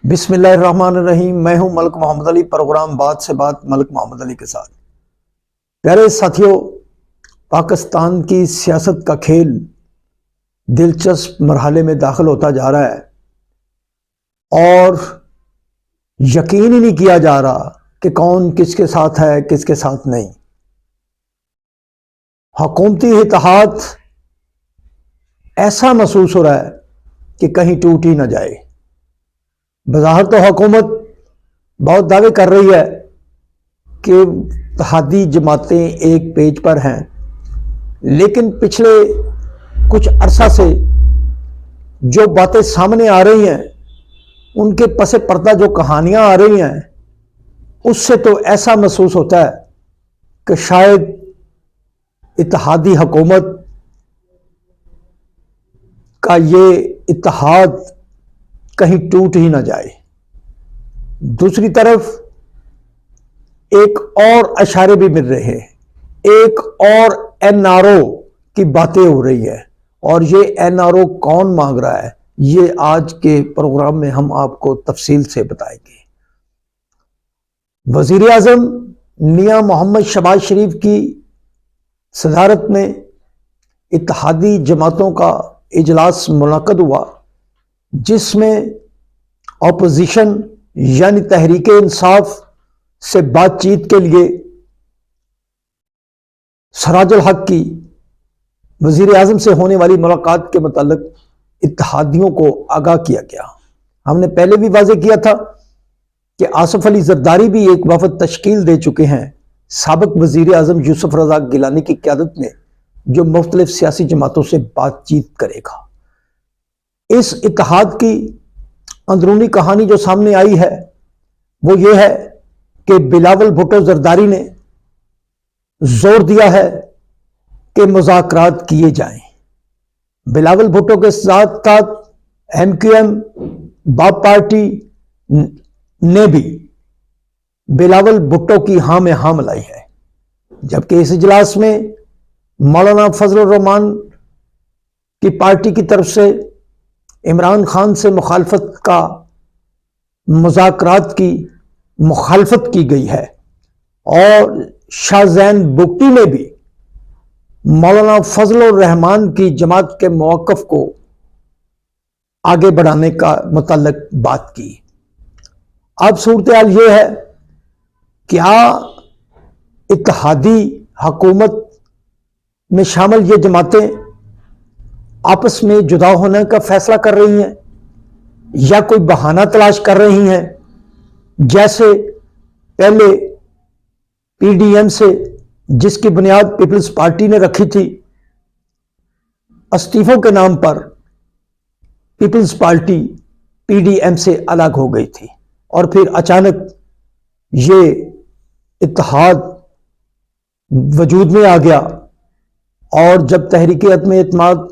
بسم اللہ الرحمن الرحیم۔ میں ہوں ملک محمد علی، پروگرام بات سے بات ملک محمد علی کے ساتھ۔ پیارے ساتھیوں، پاکستان کی سیاست کا کھیل دلچسپ مرحلے میں داخل ہوتا جا رہا ہے اور یقین ہی نہیں کیا جا رہا کہ کون کس کے ساتھ ہے کس کے ساتھ نہیں۔ حکومتی اتحاد ایسا محسوس ہو رہا ہے کہ کہیں ٹوٹ ہی نہ جائے۔ بظاہر تو حکومت بہت دعوے کر رہی ہے کہ اتحادی جماعتیں ایک پیج پر ہیں، لیکن پچھلے کچھ عرصہ سے جو باتیں سامنے آ رہی ہیں، ان کے پس پردہ جو کہانیاں آ رہی ہیں، اس سے تو ایسا محسوس ہوتا ہے کہ شاید اتحادی حکومت کا یہ اتحاد کہیں ٹوٹ ہی نہ جائے۔ دوسری طرف ایک اور اشارے بھی مل رہے ہیں، ایک اور NRO کی باتیں ہو رہی ہے، اور یہ NRO کون مانگ رہا ہے، یہ آج کے پروگرام میں ہم آپ کو تفصیل سے بتائیں گے۔ وزیر اعظم میاں محمد شہباز شریف کی صدارت میں اتحادی جماعتوں کا اجلاس منعقد ہوا، جس میں اپوزیشن یعنی تحریک انصاف سے بات چیت کے لیے سراج الحق کی وزیر اعظم سے ہونے والی ملاقات کے متعلق اتحادیوں کو آگاہ کیا گیا۔ ہم نے پہلے بھی واضح کیا تھا کہ آصف علی زرداری بھی ایک وفد تشکیل دے چکے ہیں سابق وزیر اعظم یوسف رضا گیلانی کی قیادت میں، جو مختلف سیاسی جماعتوں سے بات چیت کرے گا۔ اس اتحاد کی اندرونی کہانی جو سامنے آئی ہے وہ یہ ہے کہ بلاول بھٹو زرداری نے زور دیا ہے کہ مذاکرات کیے جائیں۔ بلاول بھٹو کے ساتھ ساتھ MQM باب پارٹی نے بھی بلاول بھٹو کی ہاں میں ہاں ملائی ہے، جبکہ اس اجلاس میں مولانا فضل الرحمان کی پارٹی کی طرف سے عمران خان سے مخالفت کا مذاکرات کی مخالفت کی گئی ہے، اور شاہ زین بگٹی نے بھی مولانا فضل الرحمان کی جماعت کے موقف کو آگے بڑھانے کا متعلق بات کی۔ اب صورتحال یہ ہے کہ اتحادی حکومت میں شامل یہ جماعتیں آپس میں جدا ہونے کا فیصلہ کر رہی ہیں یا کوئی بہانہ تلاش کر رہی ہیں، جیسے پہلے PDM سے، جس کی بنیاد پیپلز پارٹی نے رکھی تھی، استعفوں کے نام پر پیپلز پارٹی PDM سے الگ ہو گئی تھی، اور پھر اچانک یہ اتحاد وجود میں آ گیا، اور جب تحریک عدم اعتماد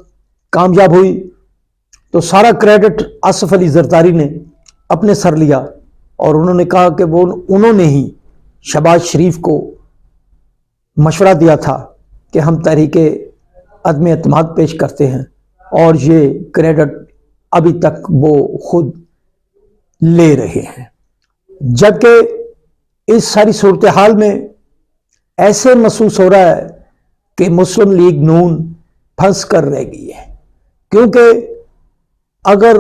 کامیاب ہوئی تو سارا کریڈٹ آصف علی زرداری نے اپنے سر لیا، اور انہوں نے کہا کہ انہوں نے ہی شہباز شریف کو مشورہ دیا تھا کہ ہم تحریک عدم اعتماد پیش کرتے ہیں، اور یہ کریڈٹ ابھی تک وہ خود لے رہے ہیں۔ جبکہ اس ساری صورتحال میں ایسے محسوس ہو رہا ہے کہ مسلم لیگ نون پھنس کر رہ گئی ہے، کیونکہ اگر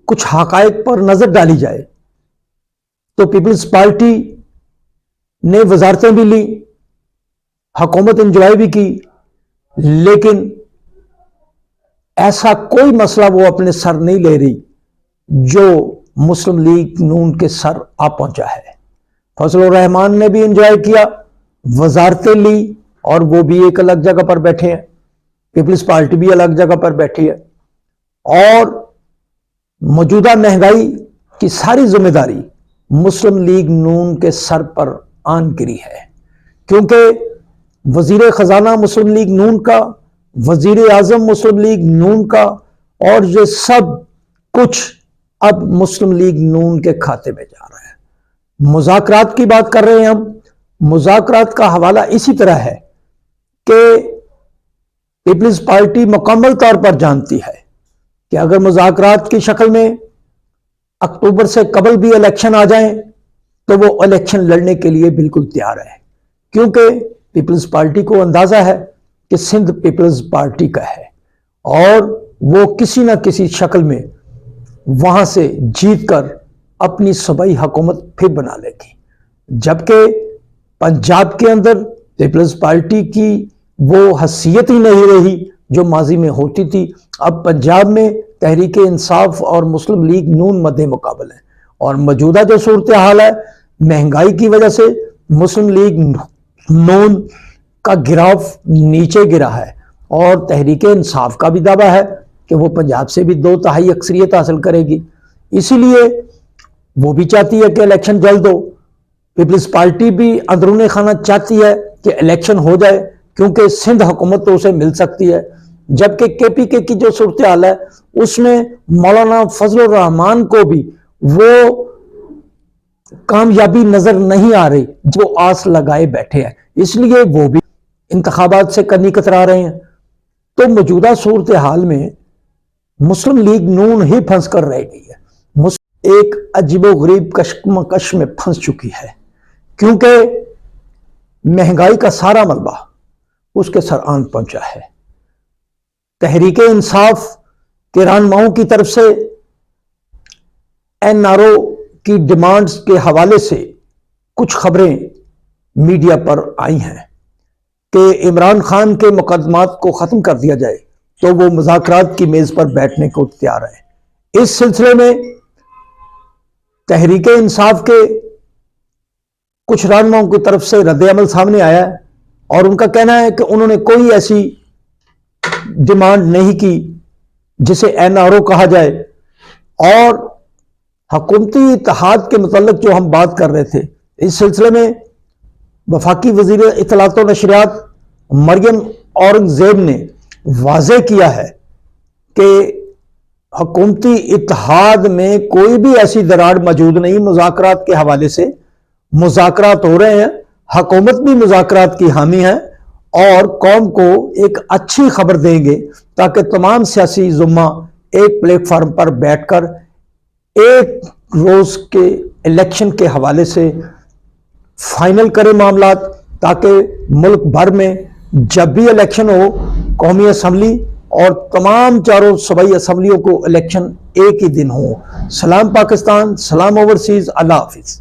کچھ حقائق پر نظر ڈالی جائے تو پیپلز پارٹی نے وزارتیں بھی لی، حکومت انجوائے بھی کی، لیکن ایسا کوئی مسئلہ وہ اپنے سر نہیں لے رہی جو مسلم لیگ نون کے سر آ پہنچا ہے۔ فضل الرحمان نے بھی انجوائے کیا، وزارتیں لی، اور وہ بھی ایک الگ جگہ پر بیٹھے ہیں، پیپلز پارٹی بھی الگ جگہ پر بیٹھی ہے، اور موجودہ مہنگائی کی ساری ذمہ داری مسلم لیگ نون کے سر پر آن گری ہے، کیونکہ وزیر خزانہ مسلم لیگ نون کا، وزیر اعظم مسلم لیگ نون کا، اور یہ سب کچھ اب مسلم لیگ نون کے کھاتے میں جا رہا ہے۔ مذاکرات کی بات کر رہے ہیں ہم، مذاکرات کا حوالہ اسی طرح ہے کہ پیپلز پارٹی مکمل طور پر جانتی ہے کہ اگر مذاکرات کی شکل میں اکتوبر سے قبل بھی الیکشن آ جائیں تو وہ الیکشن لڑنے کے لیے بالکل تیار ہے، کیونکہ پیپلز پارٹی کو اندازہ ہے کہ سندھ پیپلز پارٹی کا ہے اور وہ کسی نہ کسی شکل میں وہاں سے جیت کر اپنی صوبائی حکومت پھر بنا لے گی۔ جبکہ پنجاب کے اندر پیپلز پارٹی کی وہ حیثیت ہی نہیں رہی جو ماضی میں ہوتی تھی۔ اب پنجاب میں تحریک انصاف اور مسلم لیگ نون مد مقابل ہے، اور موجودہ جو صورتحال ہے مہنگائی کی وجہ سے مسلم لیگ نون کا گراف نیچے گرا ہے، اور تحریک انصاف کا بھی دعویٰ ہے کہ وہ پنجاب سے بھی 2/3 اکثریت حاصل کرے گی، اسی لیے وہ بھی چاہتی ہے کہ الیکشن جلد ہو۔ پیپلز پارٹی بھی اندرون خانہ چاہتی ہے کہ الیکشن ہو جائے کیونکہ سندھ حکومت تو اسے مل سکتی ہے، جبکہ کے پی کے کی جو صورتحال ہے اس میں مولانا فضل الرحمان کو بھی وہ کامیابی نظر نہیں آ رہی جو آس لگائے بیٹھے ہیں، اس لیے وہ بھی انتخابات سے کنی کترا رہے ہیں۔ تو موجودہ صورتحال میں مسلم لیگ نون ہی پھنس کر رہ گئی ہے، ایک عجیب و غریب کشمکش میں پھنس چکی ہے، کیونکہ مہنگائی کا سارا ملبہ اس کے سر آن پہنچا ہے۔ تحریک انصاف کے رہنماؤں کی طرف سے این آر او کی ڈیمانڈز کے حوالے سے کچھ خبریں میڈیا پر آئی ہیں کہ عمران خان کے مقدمات کو ختم کر دیا جائے تو وہ مذاکرات کی میز پر بیٹھنے کو تیار ہے۔ اس سلسلے میں تحریک انصاف کے کچھ رہنماؤں کی طرف سے رد عمل سامنے آیا ہے، اور ان کا کہنا ہے کہ انہوں نے کوئی ایسی ڈیمانڈ نہیں کی جسے این آر او کہا جائے، اور حکومتی اتحاد کے متعلق جو ہم بات کر رہے تھے اس سلسلے میں وفاقی وزیر اطلاعات و نشریات مریم اورنگزیب نے واضح کیا ہے کہ حکومتی اتحاد میں کوئی بھی ایسی دراڑ موجود نہیں، مذاکرات کے حوالے سے مذاکرات ہو رہے ہیں، حکومت بھی مذاکرات کی حامی ہے، اور قوم کو ایک اچھی خبر دیں گے تاکہ تمام سیاسی زمہ ایک پلیٹ فارم پر بیٹھ کر ایک روز کے الیکشن کے حوالے سے فائنل کرے معاملات، تاکہ ملک بھر میں جب بھی الیکشن ہو قومی اسمبلی اور تمام چاروں صوبائی اسمبلیوں کو الیکشن ایک ہی دن ہو۔ سلام پاکستان، سلام اوورسیز، اللہ حافظ۔